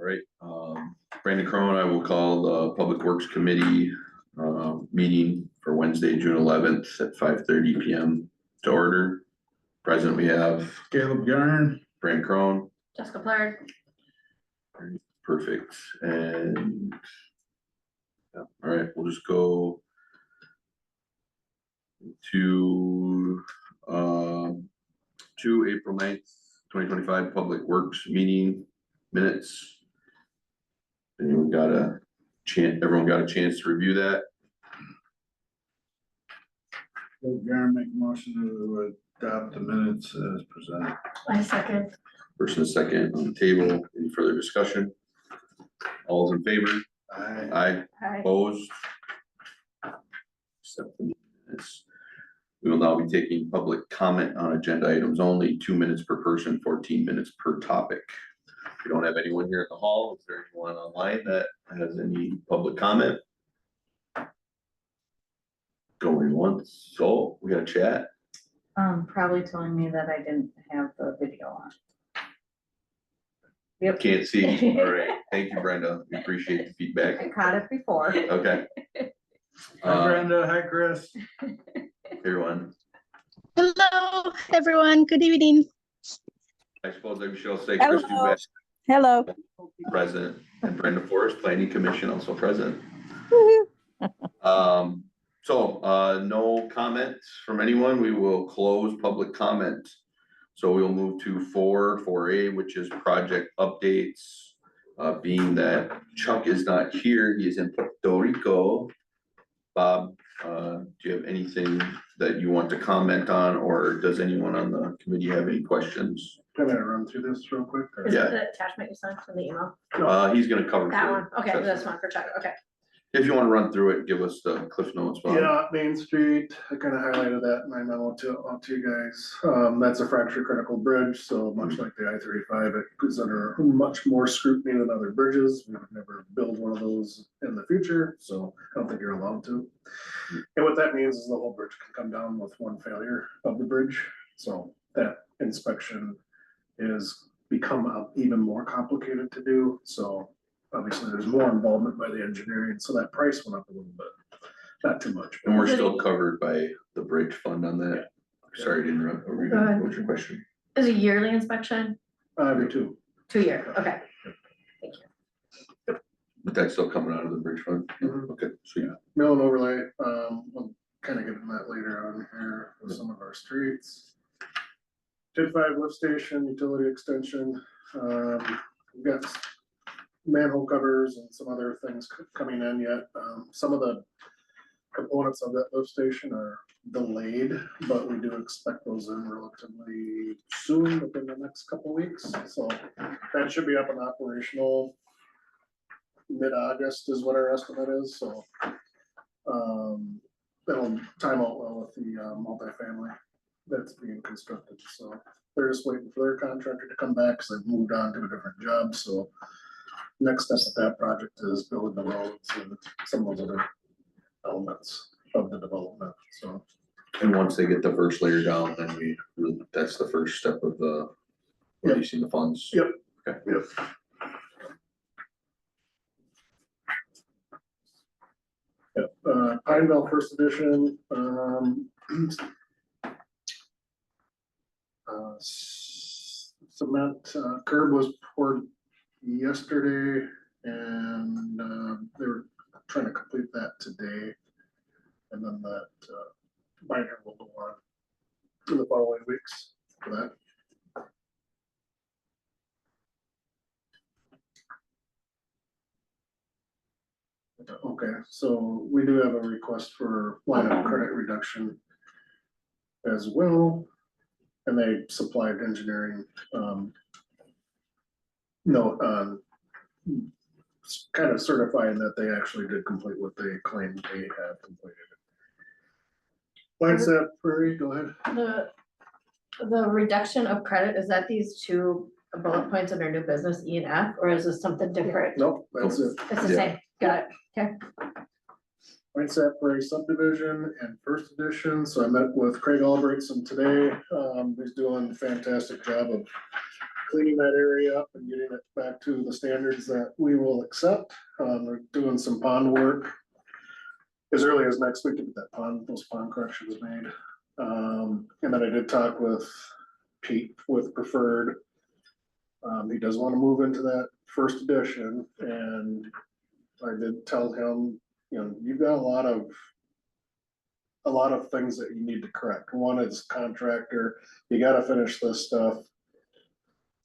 right, Brandon Crone, I will call the Public Works Committee, meeting for Wednesday, June 11th at 5:30 PM to order. Present, we have Caleb Garn. Brandon Crone, Jessica Plard. perfect, and yeah, all right, we'll just go to April 9th, 2025 Public Works meeting minutes. Anyone got a chance, everyone got a chance to review that? Caleb Garn make a motion to adopt the minutes as presented. I second. First and second on the table, any further discussion? All's in favor? Aye. Aye, Hi. opposed? Accept the minutes. We will now be taking public comment on agenda items only, 2 minutes per person, 14 minutes per topic. We don't have anyone here in the hall. Is there anyone online that has any public comment? Going once, so we got a chat. Probably telling me that I didn't have the video on. Yep, Can't see. All right, thank you, Brenda. We appreciate the I feedback. caught it before. Okay. Hi Brenda, hi Chris. Everyone, Hello, everyone. Good evening. I suppose I shall say Chris Hello. Dubek, Hello. present, and Brenda Forrest, Planning Commission, also present. Woo-hoo. No comments from anyone. We will close public comment. So we'll move to 4A, which is project updates. Being that Chuck is not here, he is in Puerto Rico. Bob, do you have anything that you want to comment on, or does anyone on the committee have any questions? Can I run through this real quick? or- Is Yeah. it the attachment you sent from the email? He's gonna cover. That for one, okay, Chester. that's one for Chuck, okay. If you wanna run through it, give us the Cliff Notes. Bob. Yeah, Main Street, I kind of highlighted that in my memo to you guys. That's a fracture critical bridge, so much like the I-35, it is under much more scrutiny than other bridges. We would never build one of those in the future, so I don't think you're allowed to. And what that means is the whole bridge can come down with one failure of the bridge, so that inspection is become even more complicated to do, so obviously there's more involvement by the engineering, so that price went up a little bit, not too much. And we're still covered by the bridge fund on that. Sorry to interrupt. Are we- Go ahead. What's your question? Is it yearly inspection? Every two. 2 year, okay. Thank you. But that's still coming out of the bridge fund? Mhm. Okay, so yeah, Mill and overlay, we'll kind of get in that later on here with some of our streets. TID 5 lift station, utility extension, we've got manhole covers and some other things coming in yet. Some of the components of that lift station are delayed, but we do expect those in relatively soon, within the next couple weeks. So that should be up and operational mid-August is what our estimate is, so. That'll time out well with the multifamily that's being constructed, so they're just waiting for their contractor to come back, because they've moved on to a different job, so. Next step of that project is building the roads and some of those other elements of the development, so. and once they get the first layer down, then that's the first step of the Yep. releasing the funds. Yep. Okay. Yep. Yep, Pineville First Edition, cement curb was poured yesterday, and they were trying to complete that today. And then that binder will go on in the following weeks for that. Okay, so we do have a request for line of credit reduction as well. And they supplied engineering, kind of certifying that they actually did complete what they claimed they had completed. Line set, Prairie, go ahead. The reduction of credit, is that these two bullet points under new business, E and F, or is this something different? Nope, that's it. It's the Yeah. same, got it, okay. Line set, Prairie subdivision and first edition, so I met with Craig Albrightson today, he's doing a fantastic job of cleaning that area up and getting it back to the standards that we will accept. We're doing some pond work as early as next week to get those pond corrections made. And then I did talk with Pete with Preferred. He does want to move into that first edition, and I did tell him, you know, you've got a lot of things that you need to correct. One is contractor, you gotta finish this stuff.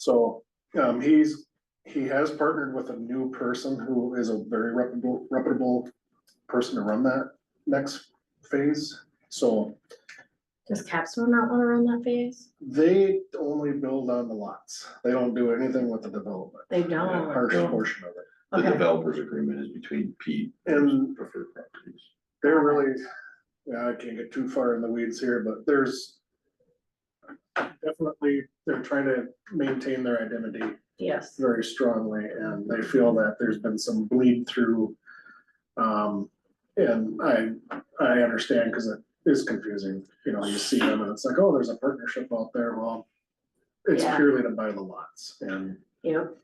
So, he has partnered with a new person who is a very reputable person to run that next phase. So Does Capstone not wanna run that phase? they only build on the lots. They don't do anything with the development. They The don't. harsh portion of it. The Okay. developers agreement is between Pete And and Preferred Properties. they're really, yeah, I can't get too far in the weeds here, but there's definitely, they're trying to maintain their identity Yes. very strongly, and they feel that there's been some bleed through. And I understand, cause it is confusing, you know, you see them and it's like, oh, there's a partnership out there, well, it's Yeah. purely to buy the lots, and Yep.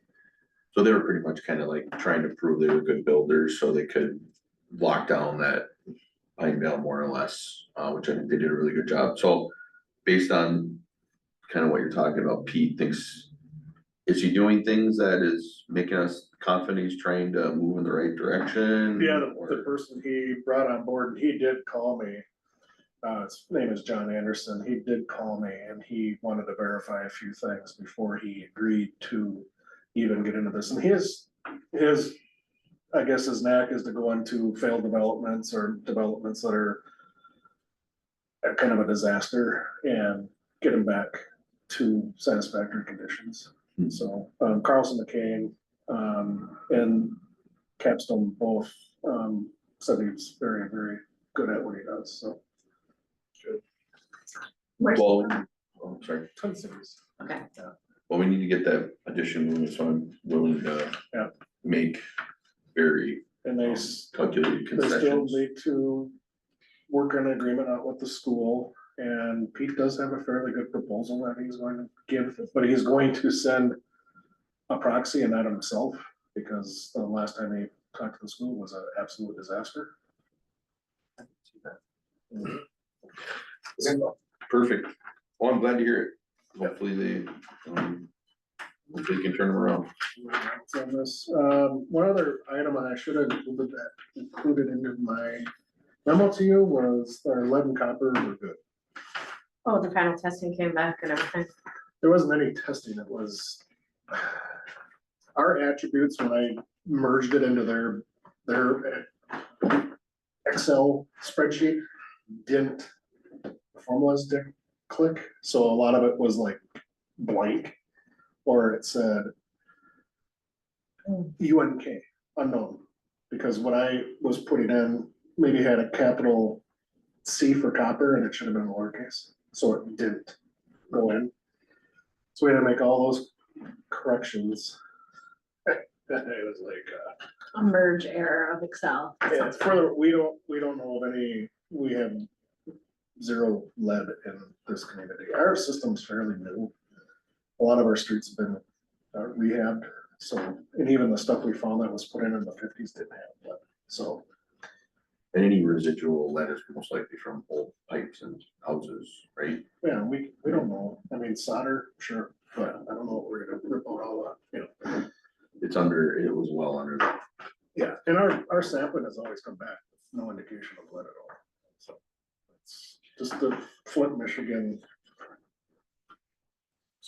So they were pretty much kind of like trying to prove they were good builders so they could lock down that Pine Vale more or less, which I think they did a really good job. So based on kind of what you're talking about, Pete thinks, is he doing things that is making us confident he's trying to move in the right direction? yeah, the Or- person he brought on board, and he did call me. His name is John Anderson. He did call me and he wanted to verify a few things before he agreed to even get into this. And his, I guess his knack is to go into failed developments or developments that are a kind of a disaster and get them back to satisfactory conditions. Hmm. So, Carlson McCain, and Capstone both, said he's very, very good at what he does, so. Where's- Well, oh, sorry. Twin Cities. Okay. Well, we need to get that addition moving, so I'm willing to Yeah. make very And they, calculated they still concessions. need to work on an agreement out with the school. And Pete does have a fairly good proposal that he's going to give, but he's going to send a proxy and not himself, because the last time he talked to the school was an absolute disaster. Perfect. Well, I'm glad to hear it. Hopefully hopefully they can turn them around. On this, one other item, and I should have included into my memo to you, was our lead and copper were good. Oh, the final testing came back and everything. There wasn't any testing, it was our attributes, when I merged it into their Excel spreadsheet, the formulas didn't click, so a lot of it was like blank, or it said UNK, unknown, because what I was putting in maybe had a capital C for copper and it should have been lowercase, so it didn't go in. So we had to make all those corrections. That day was like, A merge error of Excel. yeah, further, we don't know of any, we have zero lead in this community. Our system's fairly new. A lot of our streets have been rehabbed, so, and even the stuff we found that was put in the 50s didn't have lead, so. And any residual lead is most likely from old pipes and houses, right? Yeah, we don't know. I mean, solder, sure, but I don't know what we're gonna rip out all that, you know. It was well under that. Yeah, and our sampling has always come back, with no indication of lead at all. So it's just the Flint, Michigan.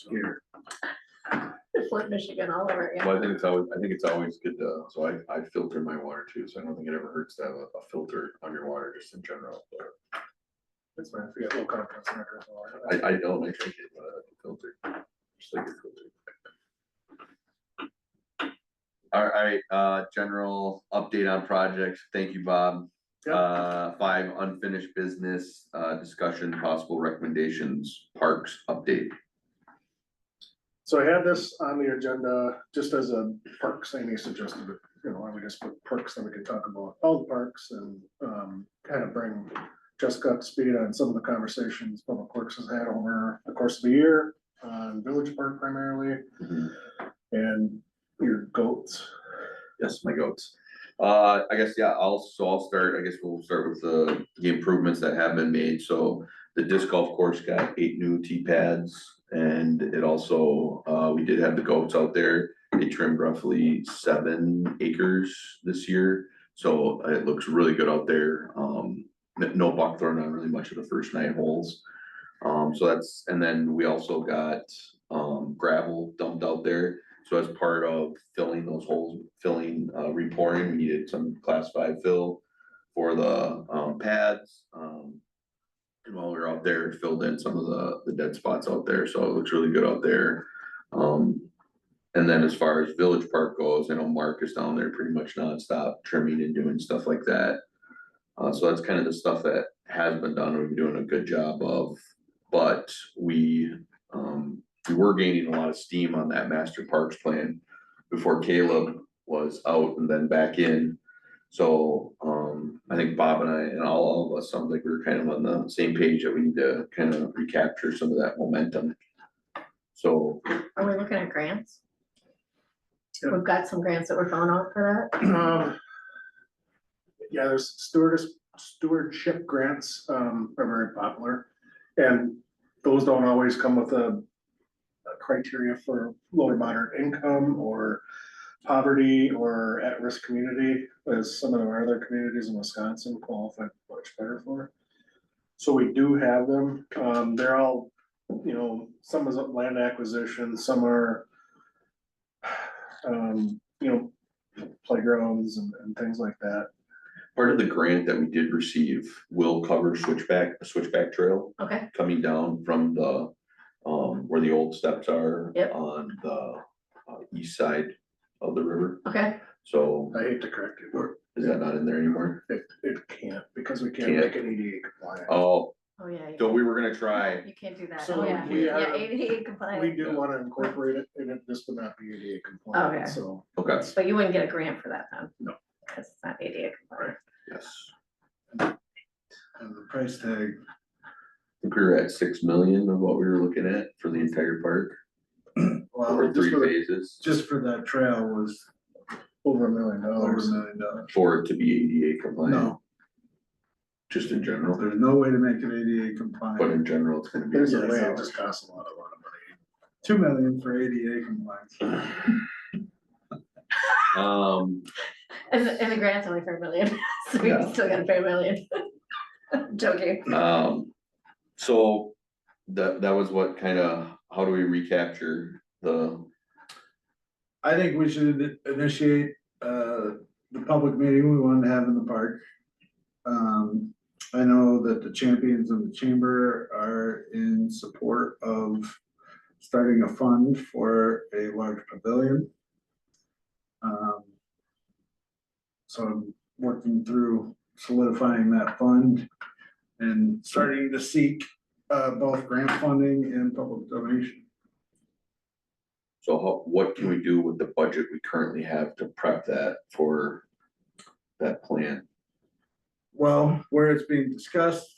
Here, Flint, Michigan, all over, yeah. Well, I think it's always good to, so I filter my water too, so I don't think it ever hurts to have a filter on your water just in general. But it's fine, if you got low confidence in it. I don't, I drink it, filter, just like your filter. All right, general update on projects. Thank you, Bob. Yep. 5 unfinished business, discussion, possible recommendations, parks update. So I had this on the agenda just as a parks, Amy suggested it, you know, why don't we just put parks, then we can talk about all the parks and, kind of bring Jessica up to speed on some of the conversations Public Works has had over the course of the year on on Village Park primarily, Mhm. and your goats. Yes, my goats. I guess, yeah, I'll start, I guess we'll start with the improvements that have been made, so the disc golf course got 8 new tee pads. And it also, we did have the goats out there, they trimmed roughly 7 acres this year, so it looks really good out there. No buckthorn on really much of the first 9 holes. So that's, and then we also got, gravel dumped out there. So as part of filling those holes, repouring, we needed some class 5 fill for the, pads. And while we were out there, it filled in some of the dead spots out there, so it looks really good out there. And then as far as Village Park goes, I know Mark is down there pretty much nonstop trimming and doing stuff like that. So that's kind of the stuff that has been done, we've been doing a good job of, but we were gaining a lot of steam on that master parks plan before Caleb was out and then back in. So, I think Bob and I and all of us, sounds like we were kind of on the same page that we need to kind of recapture some of that momentum. So, Are we looking at grants? Yeah. We've got some grants that we're filling out for that. Yeah, there's stewardship grants, are very popular, and those don't always come with a criteria for low to moderate income or poverty or at-risk community, as some of our other communities in Wisconsin qualify much better for. So we do have them, they're all, some is land acquisition, some are playgrounds and things like that. part of the grant that we did receive will cover a switchback trail Okay, coming down from the, where the old steps are. Yep. On the, east side of the river, okay, so I hate to correct you, is that not in there anymore? it can't, because we can't Can't. make it ADA compliant. Oh, oh, yeah. so we were gonna try, You can't do that. So Oh, yeah, we yeah, are- ADA compliant. We do wanna incorporate it, and this would not be ADA compliant, Okay. so. okay, But you wouldn't get a grant for that then? No. Because it's not ADA compliant. yes. And the price tag, I think we were at 6 million of what we were looking at for the entire park, well, over 3 phases, Just for that trail was over $1 million. over $1 million. for it to be ADA compliant. No, Just in general, there's no way to make it ADA but compliant. in general, it's gonna be. There's a Yes. way, it just costs a lot of money. 2 million for ADA compliance. And the grant's only for $1 million, so we Yeah. still gotta pay $1 million. Joking. So that was what kind of, how do we recapture the, I think we should initiate, the public meeting we want to have in the park. I know that the champions of the chamber are in support of starting a fund for a large pavilion. So I'm working through solidifying that fund and starting to seek, both grant funding and public donation. so what can we do with the budget we currently have to prep that for that plan? Well, where it's being discussed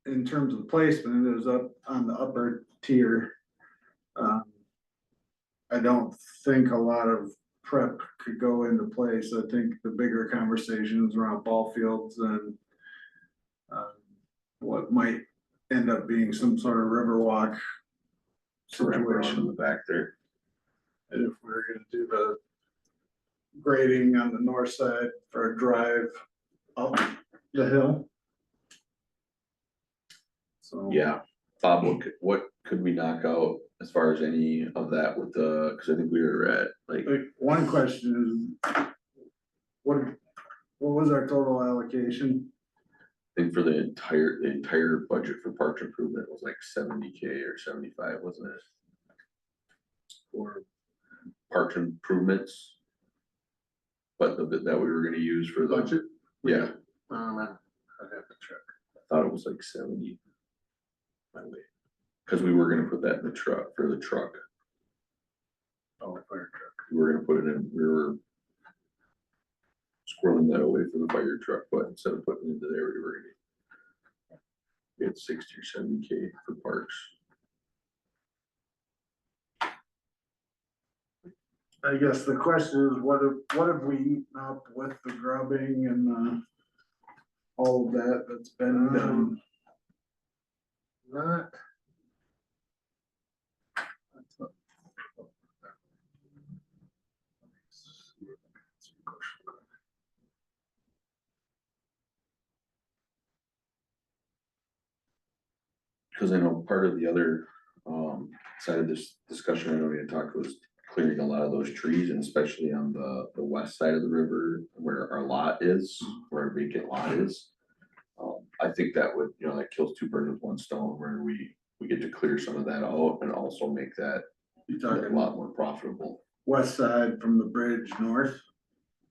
in terms of the placement is up on the upper tier. I don't think a lot of prep could go into place. I think the bigger conversations around ball fields and what might end up being some sort of river walk Situation in situation. the back there. And if we're gonna do the grading on the north side for a drive up the hill. So. Yeah, Bob, what could we knock out as far as any of that with the, cause I think we were at like, Like, one question is, what was our total allocation? I think for the entire budget for parks improvement was like 70K or 75, wasn't it? For parks improvements. But the bit that we were gonna use for the Budget? yeah, I'd have to check. I thought it was like 70. My way, cause we were gonna put that in the truck, for the truck, Oh, fire truck. we were gonna put it in, we were squirreling that away for the fire truck, but instead of putting it into there, we were gonna get 60 or 70K for parks. I guess the question is, what have we eaten up with the grubbing and, all of that that's been done? Not. Cause I know part of the other, side of this discussion, I know we had talked was clearing a lot of those trees, and especially on the west side of the river where our lot is, where our vacant lot is. I think that would, you know, that kills two birds with one stone, where we get to clear some of that out and also make that You a talking lot more profitable. west side from the bridge north?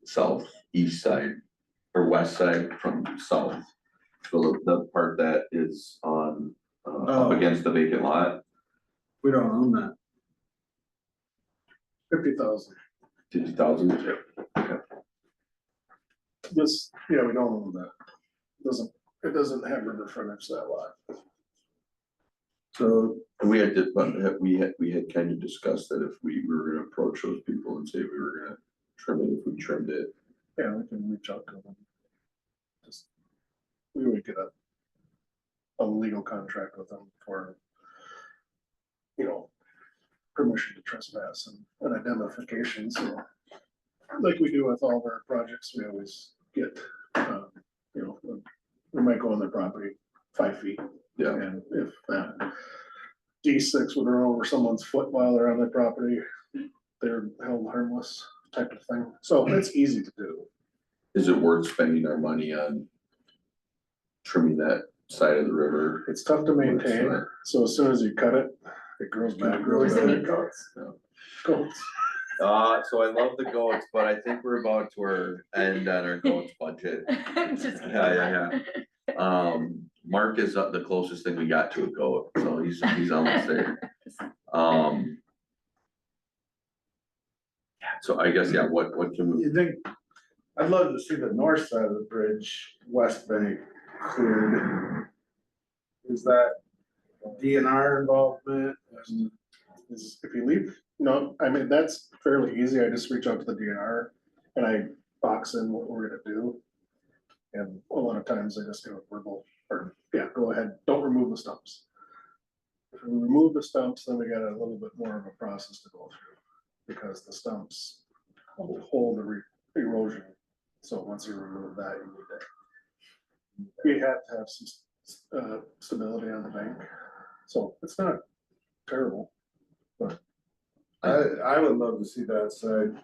South, east side, or west side from south. So the part that is on, up Oh. against the vacant lot, We don't own that. 50,000. 50,000. This, yeah, we don't own that. It doesn't have river frontage that lot. So And we had, but we had kind of discussed that if we were gonna approach those people and say we were gonna trim it, if we trimmed it. Yeah, we can reach out to them. Just, we would get a legal contract with them for, you know, permission to trespass and identification, so. Like we do with all of our projects, we always get, you know, we might go on their property 5 feet. Yeah. And if that D6 would run over someone's foot while they're on their property, they're held harmless type of thing. So it's easy to do. Is it worth spending our money on trimming that side of the river? It's tough to maintain, so as soon as you cut it, it grows back. Grows back. Goats. So I love the goats, but I think we're about to our end on our goats budget. Just Yeah. Mark is up the closest thing we got to a goat, so he's almost there. So I guess, yeah, what can we, you think, I'd love to see the north side of the bridge, west bank cleared. Is that DNR involvement? Is if you leave, no, I mean, that's fairly easy. I just reach out to the DNR and I box in what we're gonna do. And a lot of times I just do a verbal, or, yeah, go ahead, don't remove the stumps. If we remove the stumps, then we got a little bit more of a process to go through. Because the stumps hold the erosion. So once you remove that, you need to. We have to have some stability on the bank. So it's not terrible. I would love to see that side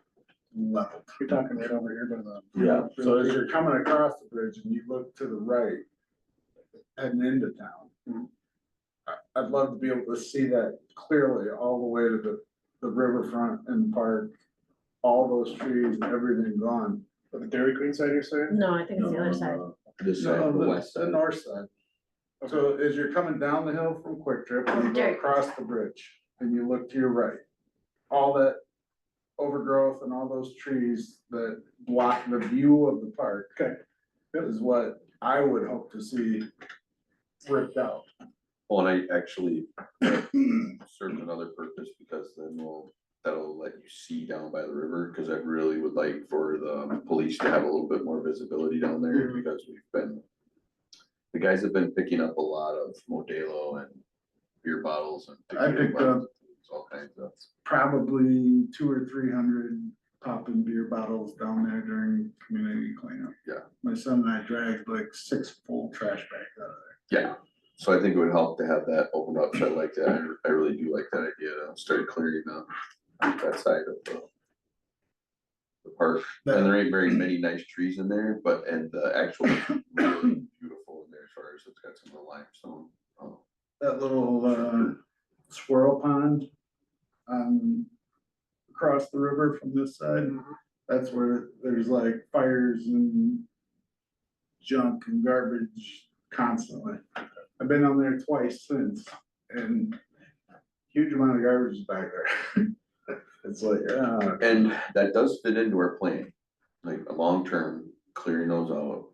leveled. You're talking right over here by the. Yeah. So as you're coming across the bridge and you look to the right, heading into town. I'd love to be able to see that clearly all the way to the riverfront and park. All those trees and everything gone. For the Dairy Queen side, you're saying? No, I think it's the other side. this side, No, the west the side? north side. So as you're coming down the hill from Quick Trip and you go across the bridge and you look to your right. All that overgrowth and all those trees that block the view of the park. Okay. Is what I would hope to see ripped out. Well, and I actually serves another purpose, because then that'll let you see down by the river, cause I really would like for the police to have a little bit more visibility down there, because the guys have been picking up a lot of Modelo and beer bottles and. I picked up all kinds of. probably 200 or 300 popping beer bottles down there during community cleanup. Yeah. My son and I dragged like 6 full trash bags out of there. Yeah, so I think it would help to have that opened up, so I like that, I really do like that idea, to start clearing that side of the park. And there ain't very many nice trees in there, and the actual really beautiful in there, as far as it's got some of the limestone. That little swirl pond across the river from this side, that's where there's like fires and junk and garbage constantly. I've been on there twice since, and huge amount of garbage is back there. It's like, And that does fit into our plan, like a long-term, clearing those out.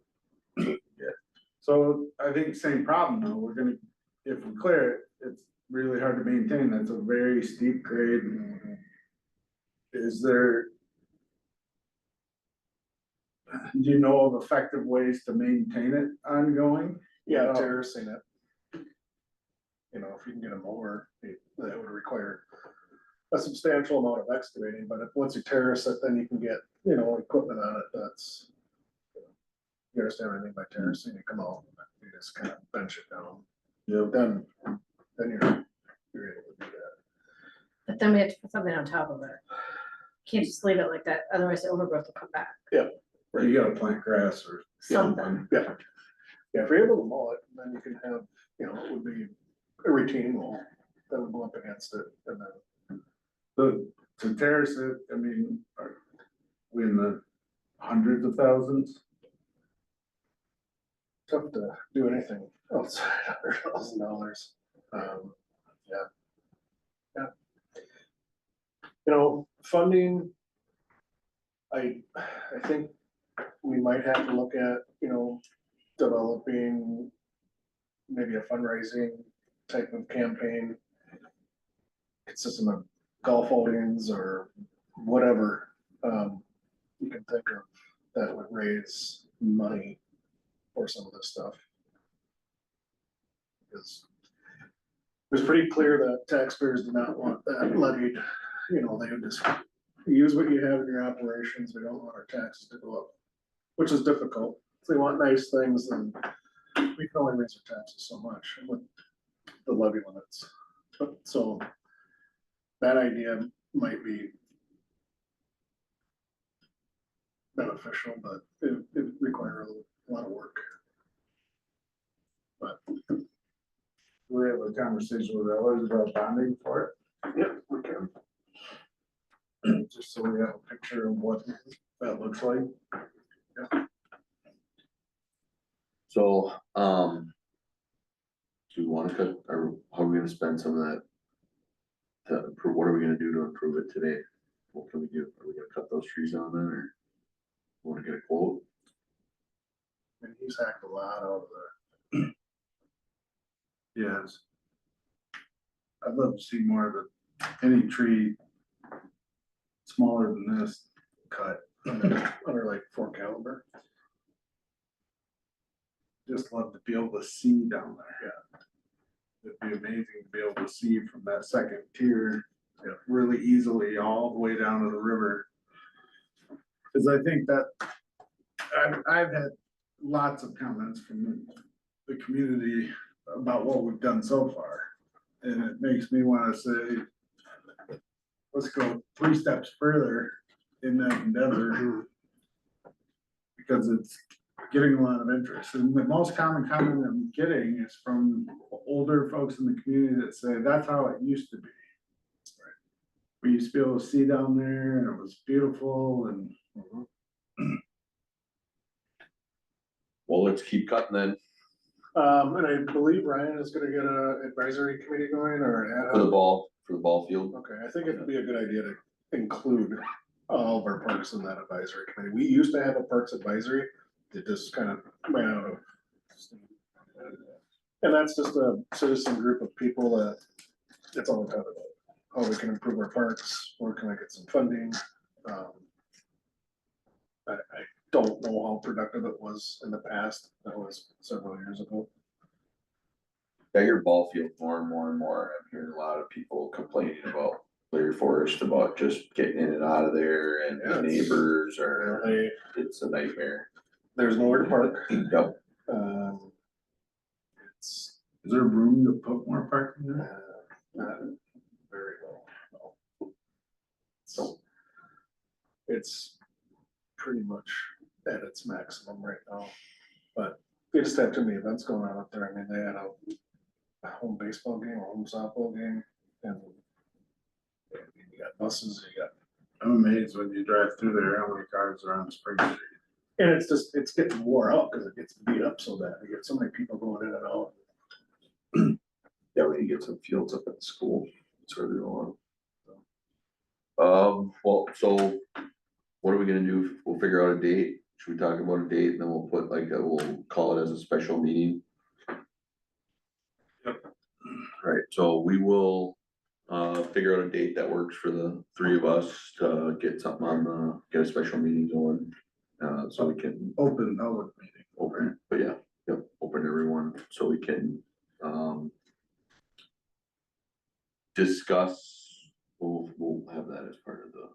so I think same problem though, we're gonna, if we clear it, it's really hard to maintain, that's a very steep grade. is there? Do you know of effective ways to maintain it ongoing? Yeah, terracing it. You know, if you can get a mower, that would require a substantial amount of excavating, but if, once you terrace it, then you can get, you know, equipment on it, that's. You understand what I mean by terracing, you come out, you just kind of bench it down, Yep. then you're able to do that. But then we have to put something on top of it. Can't just leave it like that, otherwise the overgrowth will come back, Or you gotta plant grass or. something. Yeah, if you're able to mow it, then you can have, you know, it would be a retaining wall that would go up against it, and then. So to terrace it, I mean, are we in the hundreds of thousands? Tough to do anything outside $100,000. Yeah. Yeah. You know, funding. I think we might have to look at, you know, developing maybe a fundraising type of campaign. Consistent of golf outings or whatever, you can think of that would raise money for some of this stuff. Because it was pretty clear that taxpayers do not want that levied, you know, they would just use what you have in your operations, we don't want our taxes to go up, which is difficult. If they want nice things, then we can only raise our taxes so much with the levy limits. But so that idea might be beneficial, but it requires a lot of work. But We have a conversation with others about bonding for yeah, we can. it, just so we have a picture of what that looks like. So, do you wanna cut, or how are we gonna spend some of that? To improve, what are we gonna do to improve it today? What can we do? Are we gonna cut those trees down then, or? Wanna get a quote? And he's hacked a lot out of there. Yes. I'd love to see more of it, any tree smaller than this cut. Under like 4 caliber. Just love to be able to see down there. Yeah. It'd be amazing to be able to see from that second tier, really easily all the way down to the river. Cause I think that, I've had lots of comments from the community about what we've done so far. And it makes me wanna say, let's go 3 steps further in that endeavor. Because it's getting a lot of interest, and the most common comment I'm getting is from older folks in the community that say, that's how it used to be. We used to be able to see down there, and it was beautiful, and Well, let's keep cutting then, And I believe Ryan is gonna get a advisory committee going or an ad for the hoc. ball field. Okay, I think it'd be a good idea to include all of our parks in that advisory committee. We used to have a parks advisory, it just kind of ran out of steam. And that's just a citizen group of people that, it's all about how we can improve our parks, where can I get some funding? I don't know how productive it was in the past, that was several years ago. I hear ball field more and more and more. I'm hearing a lot of people complaining about Clear Forest, about just getting in and out of there, and Yeah, the it's- neighbors are, They, it's a nightmare. there's nowhere to park. Yep. It's is there room to put more parking there? not very well, no. So it's pretty much at its maximum right now, but they just have too many events going on up there. I mean, they had a home baseball game, a home softball game, and you got buses, you got, I'm amazed when you drive through there, how many cars are on Spring Street. and it's just, it's getting wore out because it gets beat up so bad. You get so many people going in and out. Yeah, we need to get some fields up at the school, that's where they're going. Well, so what are we gonna do? We'll figure out a date. Should we talk about a date and then we'll put like, we'll call it as a special meeting? Yep. Right, so we will, figure out a date that works for the three of us to get something on get a special meeting going. So we can Open public meeting. open, but yeah, yep, open everyone, so we can, discuss, we'll have that as part of the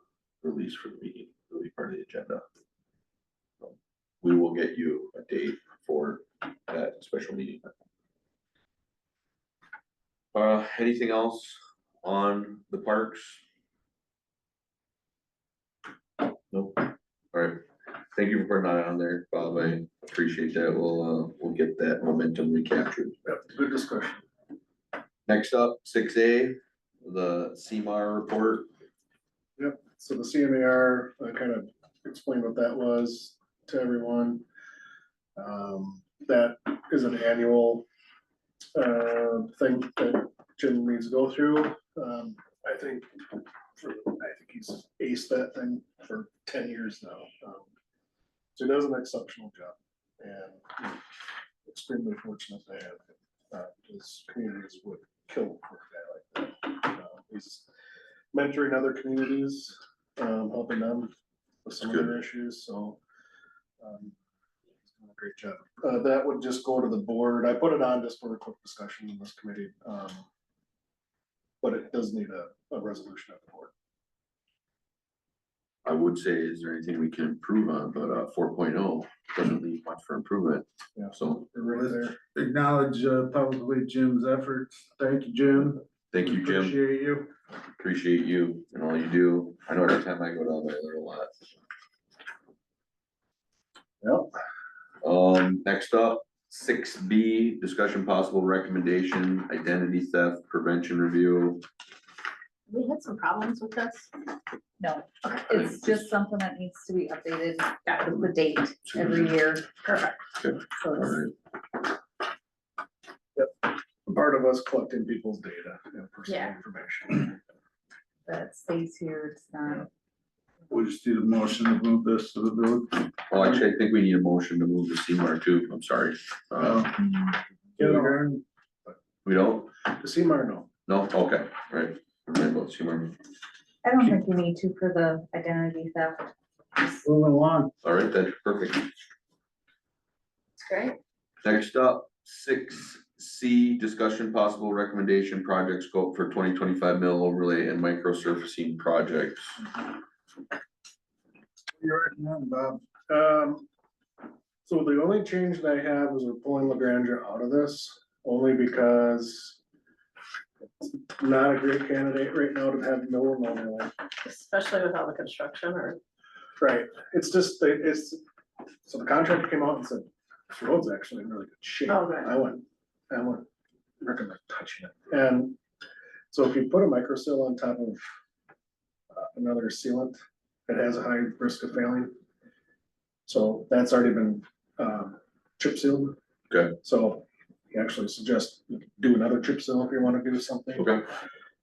release for the meeting, it'll be part of the agenda. So, we will get you a date for that special meeting. Anything else on the parks? Nope, alright, thank you for putting that on there, Bob, I appreciate that, we'll get that momentum recaptured. Yep, good discussion. Next up, 6A, the CMAR report. Yep, so the CMAR, I kind of explained what that was to everyone. That is an annual thing that Jim needs to go through. I think he's aced that thing for 10 years now. So he does an exceptional job, and extremely fortunate to have him. His communities would kill for a guy like that. He's mentoring other communities, helping them with some of their issues, so. He's doing a great job. That would just go to the board. I put it on just for a quick discussion in this committee. But it does need a resolution at the board. I would say, is there anything we can improve on, but 4.0 doesn't leave much for improvement. Yeah. So, We're really there. Acknowledge publicly Jim's efforts. Thank you, Jim. thank you, Jim, Appreciate you. appreciate you and all you do. I know every time I go down there, I learn a lot. Yep. Next up, 6B, discussion possible recommendation, identity theft prevention review. We had some problems with this. No, it's just something that needs to be updated with the date every year. Perfect. Okay. So All it's- right, Part of us collecting people's data and personal Yeah. information. that stays here, it's not. We just need a motion to move this to the village. well, actually, I think we need a motion to move the CMAR too, I'm sorry. You know, We don't? the CMAR, no. No, okay, right, forget about CMAR. I don't think you need to for the identity theft. Moving along. All right, that's perfect. It's great. Next up, 6C, discussion possible recommendation project scope for 2025 mill overlay and micro surfacing projects. You're right, Bob. So the only change that I have is we're pulling Lagrange out of this, only because it's not a great candidate right now to have no overlay. Especially with all the construction or. Right, it's just, so the contractor came out and said, this road's actually in really good shape. Oh, right. I wouldn't recommend touching it. And so if you put a micro seal on top of another sealant, it has a high risk of failing. So that's already been chip sealed. Okay. So he actually suggests you do another chip seal if you want to do something. Okay,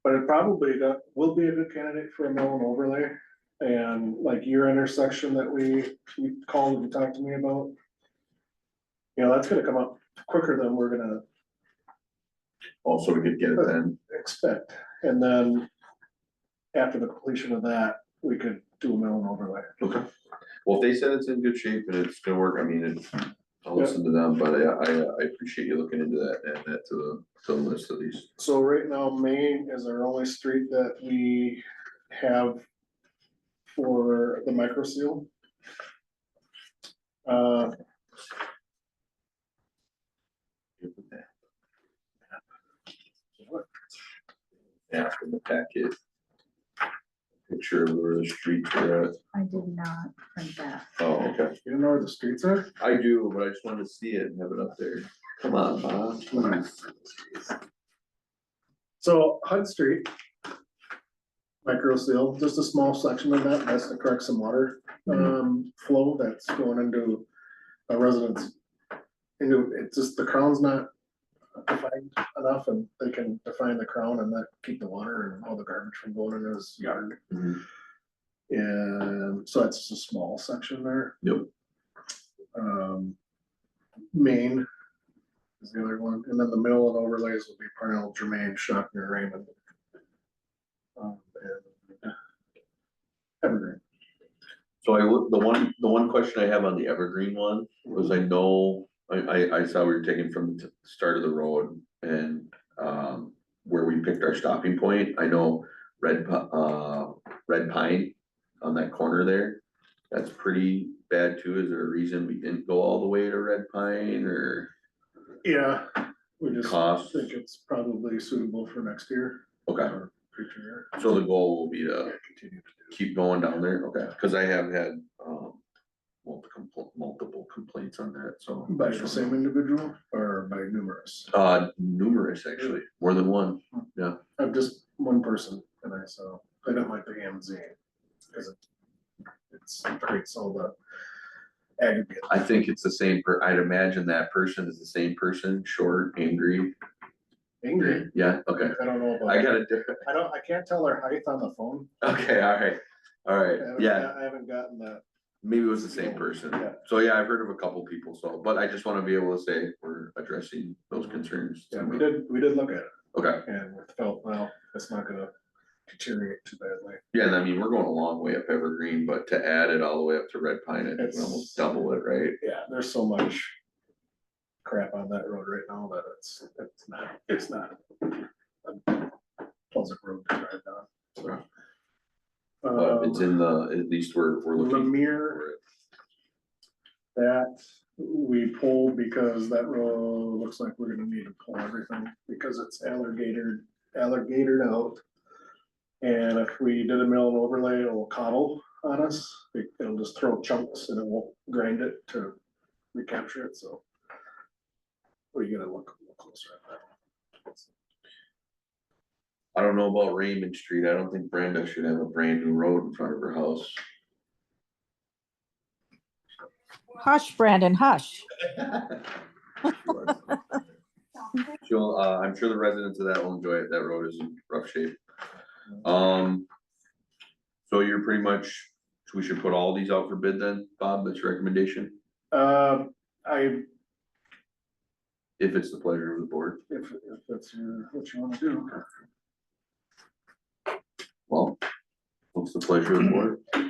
But it probably will be a good candidate for a mill and overlay. And like your intersection that you called and talked to me about. You know, that's gonna come up quicker than we're gonna also we could get it then. expect. And then after the completion of that, we could do a mill and overlay. Okay. Well, if they said it's in good shape and it's gonna work, I mean, I'll listen to them, but I appreciate you looking into that and add that to the list of these. So right now, Main is our only street that we have for the micro seal. Yeah, in the packet. Picture of where the streets are at. I did not print that. Oh, okay. You know where the streets are? I do, but I just wanted to see it and have it up there. Come on, Bob. Please. So Hud Street. Micro seal, just a small section of that, has to correct some water, flow that's going into a residence. It's just the crown's not defined enough, and they can define the crown and that keep the water and all the garbage from going in his yard. Mhm. And so that's just a small section there. Yep. Main is the other one, and then the mill and overlays will be Parnell, Jermaine, Shockner, Raymond. and Evergreen. So the one question I have on the Evergreen one was I know, I saw we were taking from the start of the road and, where we picked our stopping point, I know Red Pine on that corner there, that's pretty bad too. Is there a reason we didn't go all the way to Red Pine or Yeah, we just cost? think it's probably suitable for next year. Okay, Or future year. so the goal will be Yeah, to continue to do. keep going down there, okay, cause I have had, multiple complaints on that, so. By the same individual or by numerous? Numerous actually, more than one, I'm just one person and I don't like the AMZ. Cause it creates all the aggregate. I think it's the same I'd imagine that person is the same person, short, angry. Angry. Yeah, okay, I don't know I about, got a different, I can't tell their height on the phone. okay, alright, yeah, I haven't gotten that. maybe it was the same person. Yeah. So yeah, I've heard of a couple people, so, but I just wanna be able to say we're addressing those concerns. Yeah, we did look at it Okay, and we felt, well, it's not gonna deteriorate too badly. yeah, and I mean, we're going a long way up Evergreen, but to add it all the way up to Red Pine, I think we almost double it, right? Yeah, there's so much crap on that road right now that it's not a pleasant road to drive down, so. But it's in the, at least we're looking. Lemire, for it. that we pulled because that road looks like we're gonna need to pull everything because it's alligatored out. And if we did a mill and overlay, it'll cobble on us. It'll just throw chunks and it won't grind it to recapture it, so. We gotta look closer at that. I don't know about Raymond Street. I don't think Brenda should have a brand new road in front of her house. Hush, Brandon, hush. She'll, I'm sure the residents of that will enjoy it. That road is in rough shape. So you're pretty much, we should put all these out for bid then, Bob? That's your recommendation? If it's the pleasure of the board. If that's what you wanna do. Well, what's the pleasure of the board? So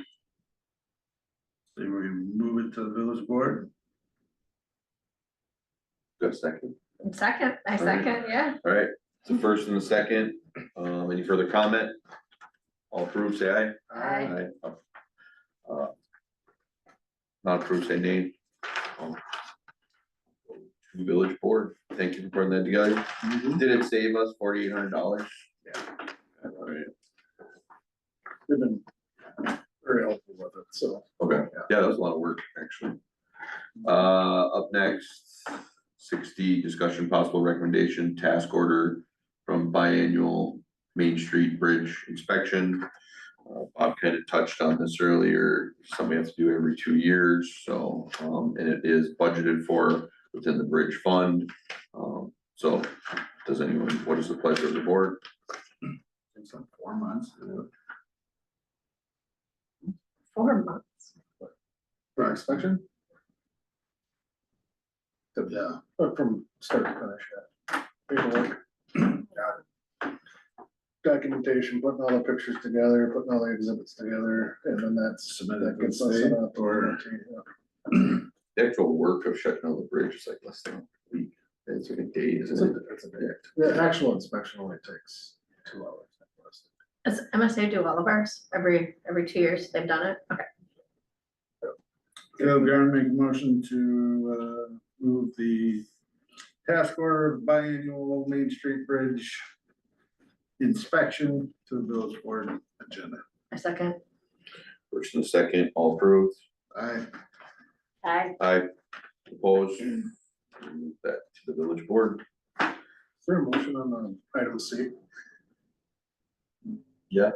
we're gonna move it to the village board. Got a second? Second, I second, yeah. All right, so first and the second, any further comment? All approved, say aye. Aye. Uh, Not approved, say nay. To village board, thank you for putting that together. Did it save us $4,800? Yeah. All right, They've been very helpful with it, so. okay, yeah, that was a lot of work, actually. Up next, 60, discussion possible recommendation, task order from biannual Main Street Bridge inspection. Bob kind of touched on this earlier, something we have to do every 2 years, so, and it is budgeted for within the bridge fund. So, does anyone, what is the pleasure of the board? It's like 4 months. 4 months. For inspection, Yeah. from start to finish, yeah. Paperwork. Documentation, putting all the pictures together, putting all the exhibits together, and then that's. Submit it that to the gets us state, up to or- the- The actual work of shutting down the bridge is like less than a week, it's like a day, It's isn't a, it? it's a big, the actual inspection only takes 2 hours. Does MSA do all of ours? Every 2 years they've done it? Okay. Caleb Garn make a motion to move the task order of biannual Main Street Bridge inspection to the village board agenda. I second. First and second, all approved, Aye. aye, opposed, move that to the village board. Is there a motion on the item C? Yeah.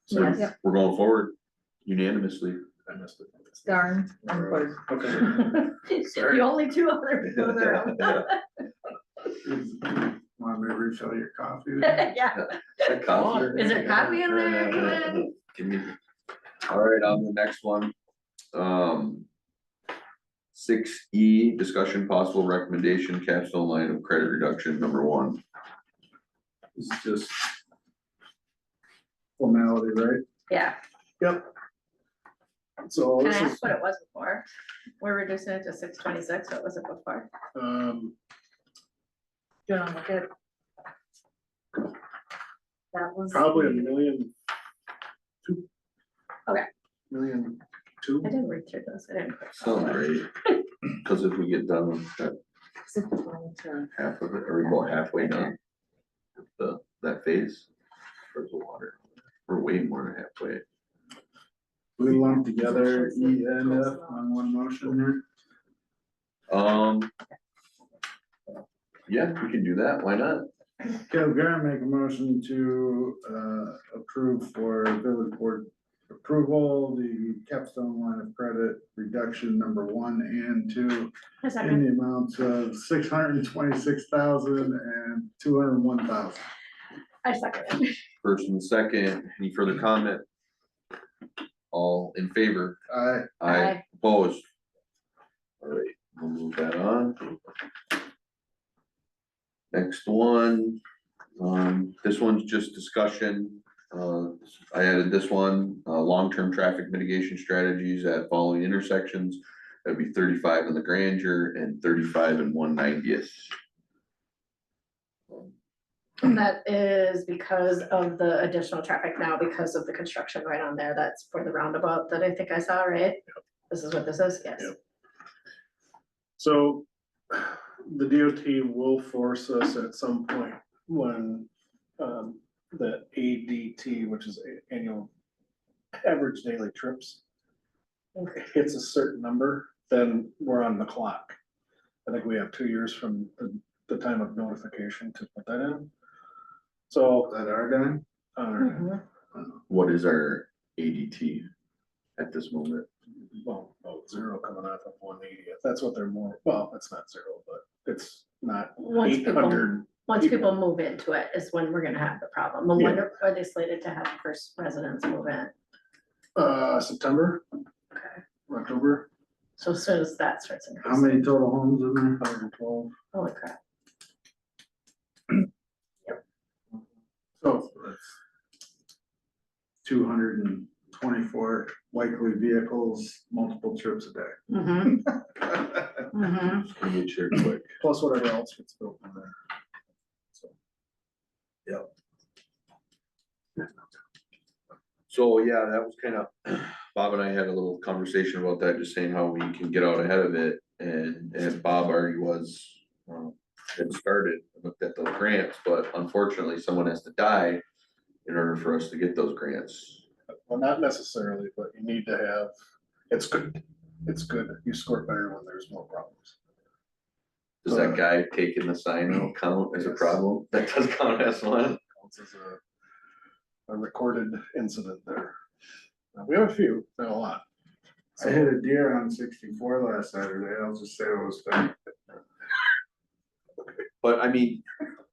So Yeah. we're going forward unanimously. I missed it. Darn, I'm bored. Okay. The only 2 other people in the room. Want me to refill your coffee? Yeah. That coffee. Is there coffee in there? Come in. Give me. All right, on the next one. 6E, discussion possible recommendation, capstone line of credit reduction, number 1. This is just formality, right? Yeah, Yep. So Can I this ask is, what it was before? We're reducing it to 626. What was it before? um, do you wanna look at? That was. probably a the- million. Two. Okay. Million two. I didn't read through this. I didn't. Sounds right, cause if we get done with that 622. half of it, or we go halfway done. That phase, where's the water? We're way more than halfway. We lump together E and F on one motion here. Yeah, we can do that, why not? Okay, we're gonna make a motion to approve for village board approval, the capstone line of credit reduction number 1 and 2 A in second. the amount of 626,000 and 201,000. I second. First and second, any further comment? All in favor? Aye. Aye. Opposed? All right, we'll move that on. Next one, this one's just discussion. I added this one, long-term traffic mitigation strategies at following intersections. That'd be 35 in the Grandeur and 35 and 190th. And that is because of the additional traffic now, because of the construction right on there. That's for the roundabout that I think I saw, right? This is what this is, yes. Yep. So the DOT will force us at some point when the ADT, which is annual average daily trips, hits a certain number, then we're on the clock. I think we have 2 years from the time of notification to put that in. So, That our dime? Mhm. What is our ADT at this moment? well, about 0 coming off of 180th. That's what they're more, well, it's not 0, but it's not Once people, 800. once people move into it is when we're gonna have the problem. And when are they slated to have the first residents move in? September, Okay, October, so as soon as that starts How increasing, many total homes in there? 112. holy crap. So, That's 224 likely vehicles, multiple trips a day. Mhm, mhm. Just gonna get here quick. plus whatever else gets built in there. So, yeah, that was kind of, Bob and I had a little conversation about that, just saying how we can get out ahead of it, and Bob already was. Had started, looked at those grants, but unfortunately, someone has to die in order for us to get those grants. Well, not necessarily, but you need to have, it's good, you score better when there's more problems. Does that guy taking the sign out count as a Yes. problem? That does count as one. Counts as a recorded incident there. We have a few, not a lot. I hit a deer on 64 last Saturday, I'll just say it was fair. But I mean,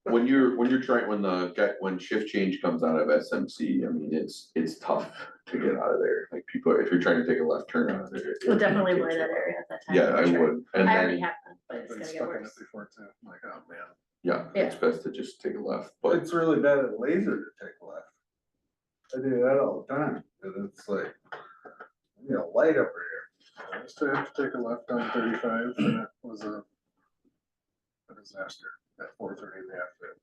when you're trying, when shift change comes out of SMC, I mean, it's tough to get out of there. Like people, if you're trying to take a left turn out of there. We'll definitely avoid that area at that time. Yeah, for I sure. would, and I already then, have them, but I've it's been gonna get stuck in it worse. before too, I'm like, oh man. yeah, it's best to just take a left, but It's really bad at laser to take left. I do that all the time, and it's like, you know, light over here. I used to have to take a left on 35 and it was a disaster at 4:30 in the afternoon.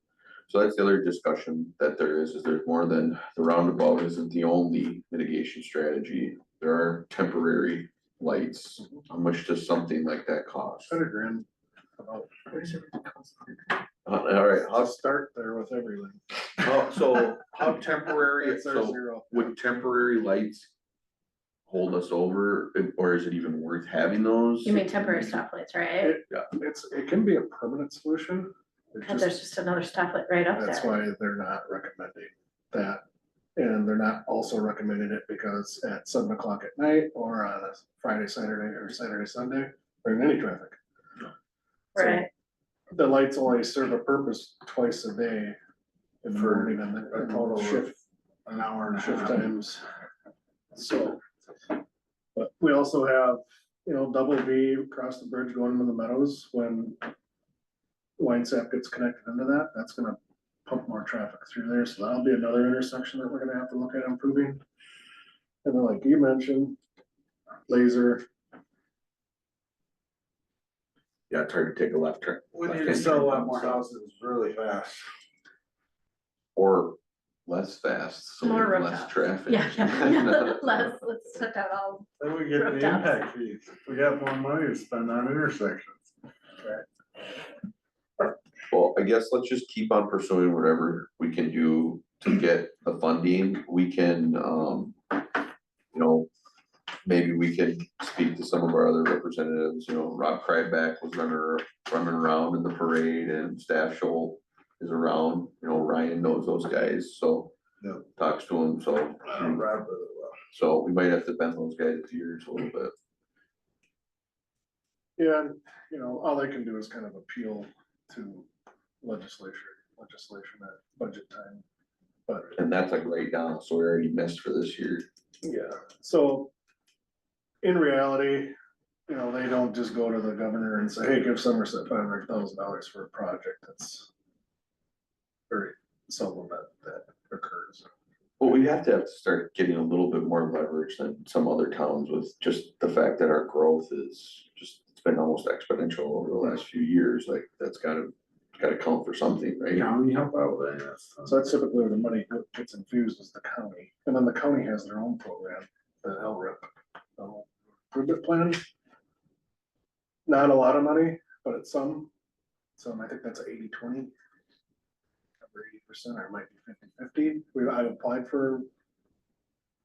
so that's the other discussion that there is there's more than, the roundabout isn't the only mitigation strategy. There are temporary lights. How much does something like that cost? $100,000 about. All right, I'll start there with everything. so how temporary, It's our so 0. would temporary lights hold us over, or is it even worth having those? You mean temporary stoplights, right? It can be a permanent solution. It And there's just another stoplight right up That's there. why they're not recommending that. And they're not also recommending it because at 7 o'clock at night or on a Friday, Saturday, or Saturday, Sunday, or in any traffic. So Right, the lights only serve a purpose twice a day in the For morning and a the total of shift, An hour and a shift half. times. So, but we also have, double V across the bridge going to the Meadows when Wine Sap gets connected into that, that's gonna pump more traffic through there, so that'll be another intersection that we're gonna have to look at improving. And then like you mentioned, laser, Yeah, it's hard to take a left turn. We need to left-hand sell a turn, lot more so- houses really fast. Or less fast, so More there's less rooftops. traffic. Yeah, let's shut down all. Then we get the Rooftops. impact fees. We got more money to spend on intersections. Well, I guess let's just keep on pursuing whatever we can do to get the funding. We can, maybe we can speak to some of our other representatives, Rob Kryback was running around in the parade and Staff Shoal is around, Ryan knows those guys, so. Yeah. Talks to him, so, Rob really well. so we might have to bend those guys' ears a little bit. yeah, and, all they can do is kind of appeal to legislation at budget time. But, And that's like right down, so we already missed for this year. yeah, so in reality, they don't just go to the governor and say, hey, give Somerset $500,000 for a project. That's very seldom that occurs. Well, we have to start getting a little bit more leverage than some other towns with just the fact that our growth is just, it's been almost exponential over the last few years, like that's gotta count for something, right? County help out with that. So that's typically where the money gets infused is the county, and then the county has their own program, the LRIP. Improvement plan. Not a lot of money, but it's some, I think that's 80-20. Or 80%, or it might be 50-50. I've applied for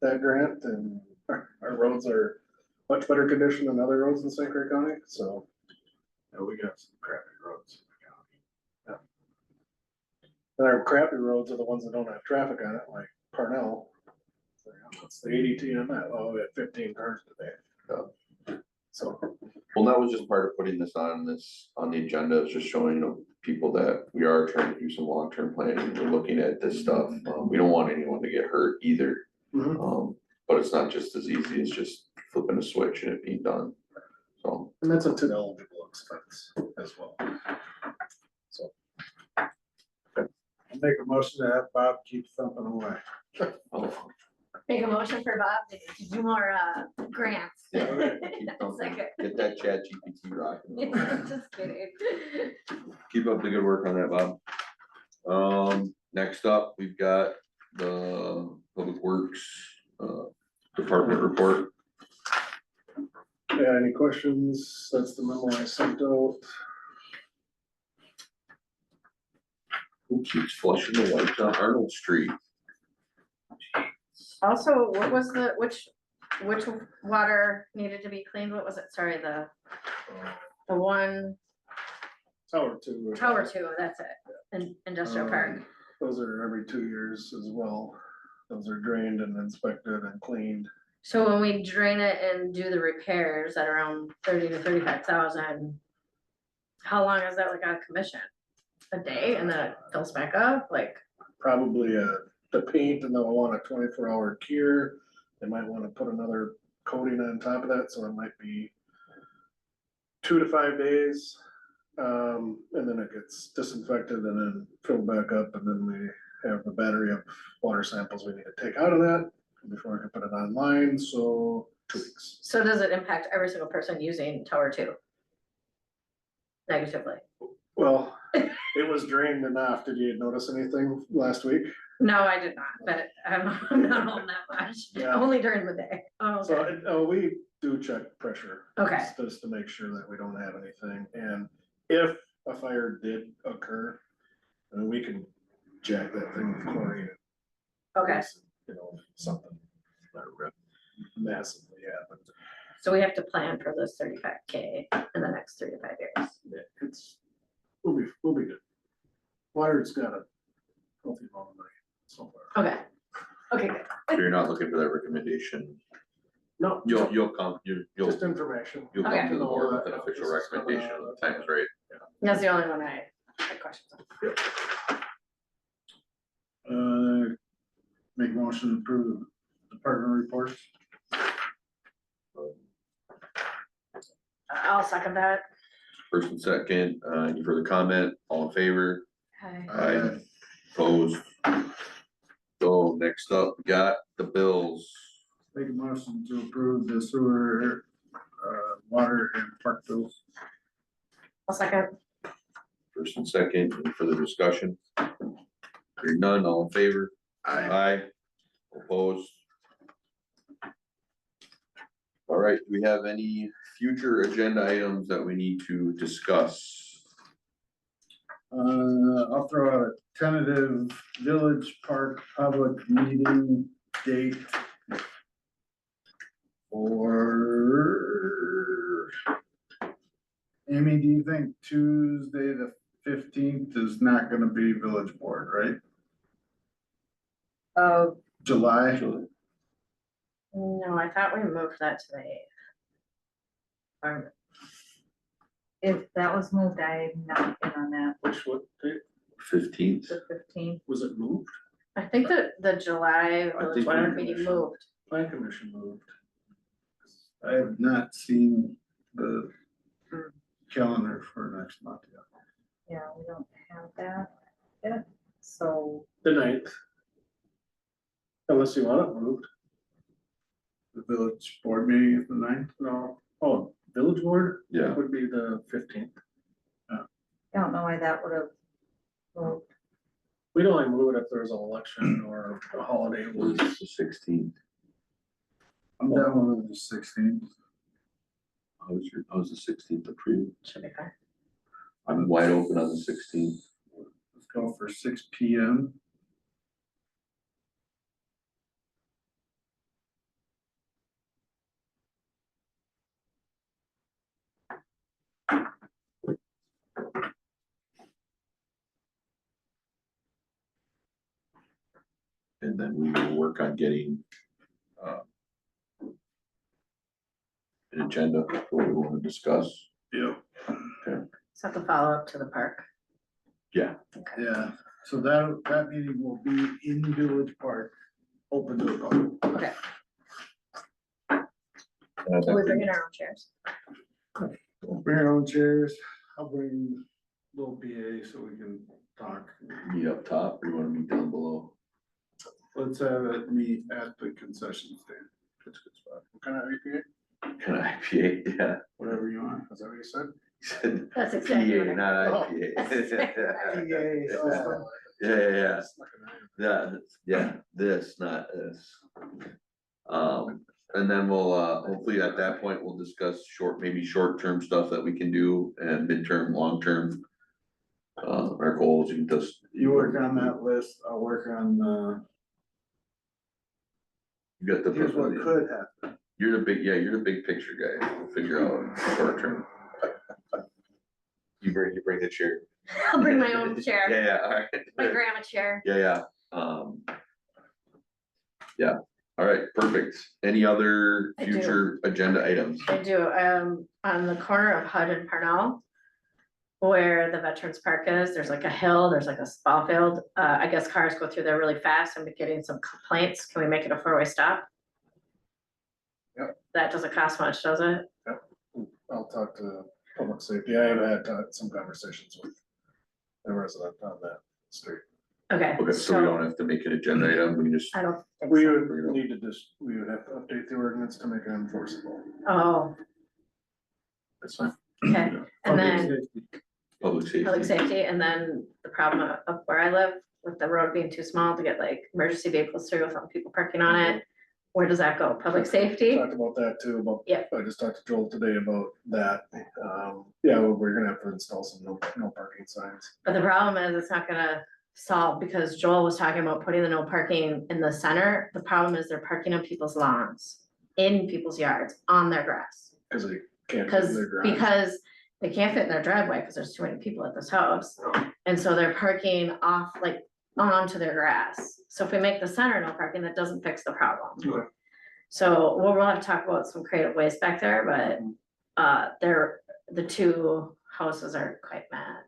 that grant and our roads are much better condition than other roads in St. Clair County, so. Yeah, we got some crappy roads in the county. And our crappy roads are the ones that don't have traffic on it, like Parnell. So, what's the ADT on that? Oh, we had 15 cars today. So, Well, that was just part of putting this on the agenda, is just showing, people that we are trying to do some long-term planning, we're looking at this stuff. We don't want anyone to get hurt either, mhm. but it's not just as easy as just flipping a switch and it being done. So, And that's a TID eligible expense as well. So, I'll make a motion to have Bob keep thumping away. oh, Make a motion for Bob to do more, grants. Yeah, keep thumping. Second. Get that chat GPT rocking. Just kidding. Keep up the good work on that, Bob. Next up, we've got the Public Works, Department report. yeah, any questions? That's the memo I sent out. Who keeps flushing the lights on Arnold Street? Also, what was which water needed to be cleaned? What was it? Sorry, the one, Tower 2. Tower 2, that's it, Industrial Park. Those are every 2 years as well. Those are drained and inspected and cleaned. So when we drain it and do the repairs at around 30 to 35,000, how long is that like on commission? A day and then it fills back up, like? Probably the paint, and they'll want a 24-hour cure. They might want to put another coating on top of that, so it might be 2 to 5 days. And then it gets disinfected and then filled back up, and then we have the battery of water samples we need to take out of that before we can put it online, so 2 weeks. So does it impact every single person using Tower 2? Negatively? Well, it was drained enough. Did you notice anything last week? No, I did not, but I'm not home that much, Yeah. only during the day. Oh, So, okay. we do check pressure. Okay. Just to make sure that we don't have anything, and if a fire did occur, then we can jack that thing with chlorine. Okay, Something that massively happened. so we have to plan for this 35K in the next 3 to 5 years. Yeah, we'll be good. Wired's got a healthy amount of money so far. Okay, okay, good. If you're not looking for that recommendation, No, you'll come just information. you'll Okay. come to the board with an official recommendation when the time is right. That's the only one I had questions on. Make a motion to approve the department reports. I'll second that. First and second, any further comment, all in favor? Hi. Aye. Opposed? So next up, we got the bills. Make a motion to approve the sewer, water and park bills. I'll second. First and second, any further discussion? Hearing none, all in favor? Aye. Opposed? All right, do we have any future agenda items that we need to discuss? I'll throw out a tentative village park public meeting date. Or. Amy, do you think Tuesday the 15th is not gonna be village board, right? Oh, July? No, I thought we moved that to the 8th. if that was moved, I'm not in on that, Which, what, date 15th? the 15th. was it moved? I think that the July I village think board we- meeting moved. Plan commission moved. I have not seen the calendar for next month yet. Yeah, we don't have that yet, so The 9th. Unless you want it moved, The village board meeting is the 9th. no, oh, village board? Yeah. Would be the 15th. I don't know why that would have moved. We'd only move it if there was an election or a holiday. It was the 16th. I'm down with the 16th. How's the 16th approved? Should be fine. I'm wide open on the 16th. Let's go for 6 PM. And then we will work on getting an agenda for what we want to discuss. Yeah. So have to follow up to the park. Yeah, so that meeting will be in Village Park, open to the public. Okay, we bring in our own chairs. Bring your own chairs, I'll bring little PA so we can talk. Meet up top, or you wanna meet down below? Let's have it meet at the concession stand. That's a good spot. What kind of IPA? Kind of IPA, yeah. Whatever you want. Is that what you said? He said That's exactly what PA, I. not Oh. IPA. Oh, Yeah, It's like an iron. yeah, this, not this. And then we'll, hopefully at that point, we'll discuss maybe short-term stuff that we can do and midterm, long-term. Our goals, you can just. You work on that list, I'll work on, You got the. here's what could happen. You're you're the big picture guy, we'll figure out short term. You bring the chair. I'll bring my own chair, Yeah, alright. my grandma chair. Yeah, yeah, alright, perfect. Any other I do. future agenda items? I do, on the corner of Hud and Parnell. Where the Veterans Park is, there's like a hill, there's like a ball field, I guess cars go through there really fast, I'm getting some complaints, can we make it a 4-way stop? Yep. That doesn't cost much, does it? I'll talk to public safety. I have had some conversations with the resident on that street. Okay, Okay, so we don't have to make an agenda item, we just, I don't think We so. would need to we would have to update the ordinance to make it enforceable. Oh, That's fine. okay, and then public safety. public safety, and then the problem of where I live, with the road being too small to get like emergency vehicles through without people parking on it. Where does that go? Public safety? Talked about that too, Yeah. I just talked to Joel today about that. Yeah, we're gonna have to install some no parking signs. But the problem is, it's not gonna solve, because Joel was talking about putting the no parking in the center. The problem is they're parking on people's lawns, in people's yards, on their grass. Cause they can't. fit in Cause, their garage. because they can't fit in their driveway, cause there's too many people at this house. And so they're parking off, like, onto their grass. So if we make the center no parking, that doesn't fix the problem. Okay. So we'll have to talk about some creative ways back there, but, the two houses are quite mad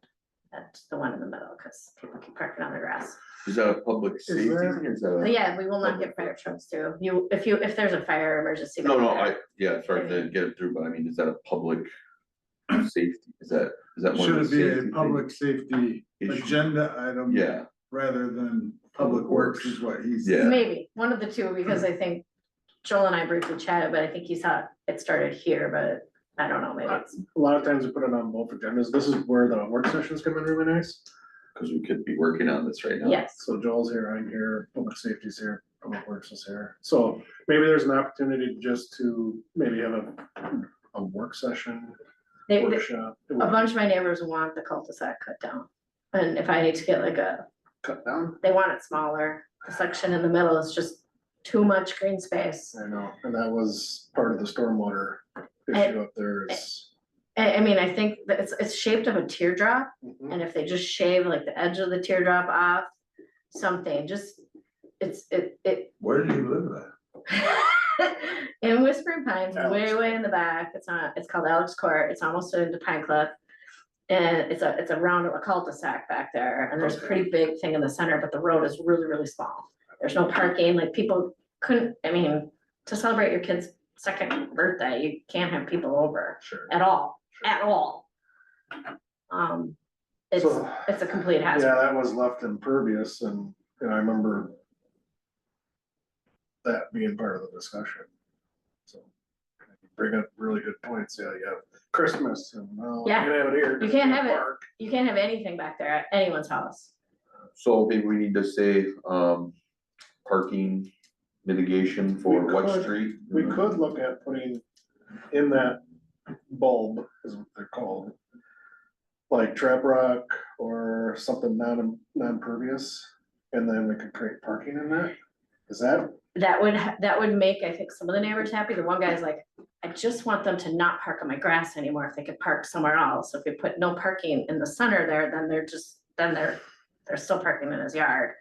at the one in the middle, cause people keep parking on their grass. Is that a public safety that- thing, or is that But a? yeah, we will not get fire trucks through. If there's a fire emergency. No, no, back there, sorry to get it through, but I mean, is that a public safety, is that one Should of it the be safety a things? public safety Issue. agenda item? Yeah, rather than Public Works is what he's. Yeah. Maybe, one of the two, because I think Joel and I briefly chatted, but I think he saw it started here, but I don't know, maybe it's. A lot of times we put it on both agendas. This is where the work sessions come in really nice. Cause we could be working on this right now. Yes, So Joel's here, I'm here, public safety's here, public works is here. So maybe there's an opportunity just to maybe have a work session, they, workshop. a bunch of my neighbors want the cul-de-sac cut down. And if I need to get like Cut down, they want it smaller, the section in the middle is just too much green space. I know, and that was part of the stormwater issue up there is. I mean, I think that it's shaped of a teardrop, Mhm. and if they just shave like the edge of the teardrop off, something, just, it. Where do you live at? In Whispering Pines, way, Alex way in the back, it's called Alex Court, it's almost into Pine Cliff. And it's a round of a cul-de-sac back there, and there's a Okay. pretty big thing in the center, but the road is really, really small. There's no parking, like people couldn't, I mean, to celebrate your kid's second birthday, you can't have people over Sure. at all, Sure. at all. It's So- a complete Yeah, hazard. that was left impervious and I remember that being part of the discussion. So you bring up really good points. Yeah, you have Christmas and well, you Yeah. can have it here. You can't have it. Park. You can't have anything back there at anyone's house. So maybe we need to say, parking mitigation for We what could. street? We could look at putting in that bulb, is what they're called. Like trap rock or something non-pervious, and then we could create parking in that. Is that, That would make, I think, some of the neighbors happy. The one guy's like, I just want them to not park on my grass anymore if they could park somewhere else. If we put no parking in the center there, then they're still parking in his yard.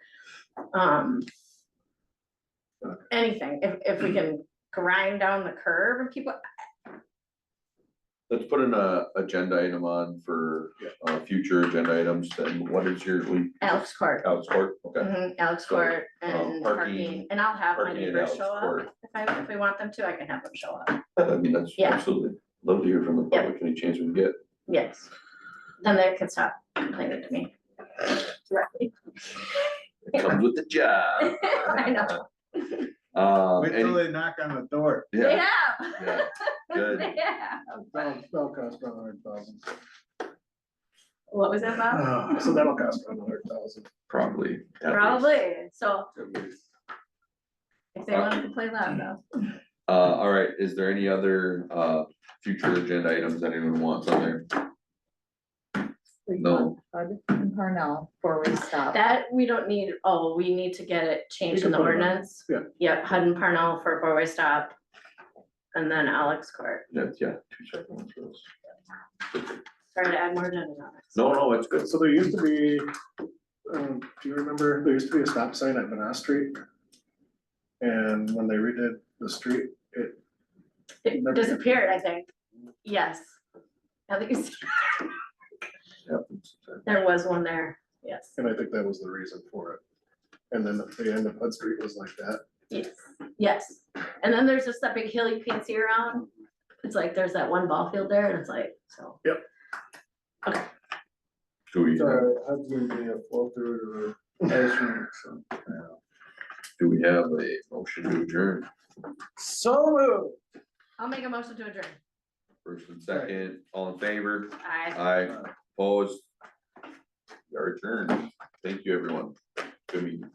Anything, if we can grind down the curve and people, Let's put an agenda item on for future agenda items, then what is your, Alex Court. Alex Court, okay. Alex So, Court and parking- parking, and I'll have my parking at neighbors Alex show up. Court. If we want them to, I can have them show up. I mean, that's Yeah. absolutely, love to hear from the Yeah. public, any chance we can get. Yes. Then they can stop complaining to me. Directly. It comes with the job. I know. Wait till they knock on the door. They Yeah, have. yeah, good. They have. that'll cost around 100,000. What was that about? So that'll cost around 100,000. Probably. at least. Probably, so At least. if they wanted to play loud though. All right, is there any other, future agenda items that anyone wants on there? No. Bud and Parnell, four-way stop. That, we don't need, we need to get it changed We in can the put it on. ordinance. Yeah. Yep, Hud and Parnell for a four-way stop. And then Alex Court, That's, yeah, 2 separate ones for us. trying to add more agendas on it. No, it's good. So there used to be, do you remember, there used to be a stop sign at Benah Street? And when they redid the street, It disappeared, I think. Yes. At least, there was one there, yes. and I think that was the reason for it. And then the end of Hud Street was like that. Yes, yes. And then there's just that big hill you can't see around. It's like, there's that one ball field there and it's like, so. Do we, Hud's gonna be a flow through to the ice rink, so. do we have a motion to adjourn? So moved. I'll make a motion to adjourn. First and second, all in favor? Aye. Aye, opposed? We are adjourned. Thank you, everyone. Good meeting.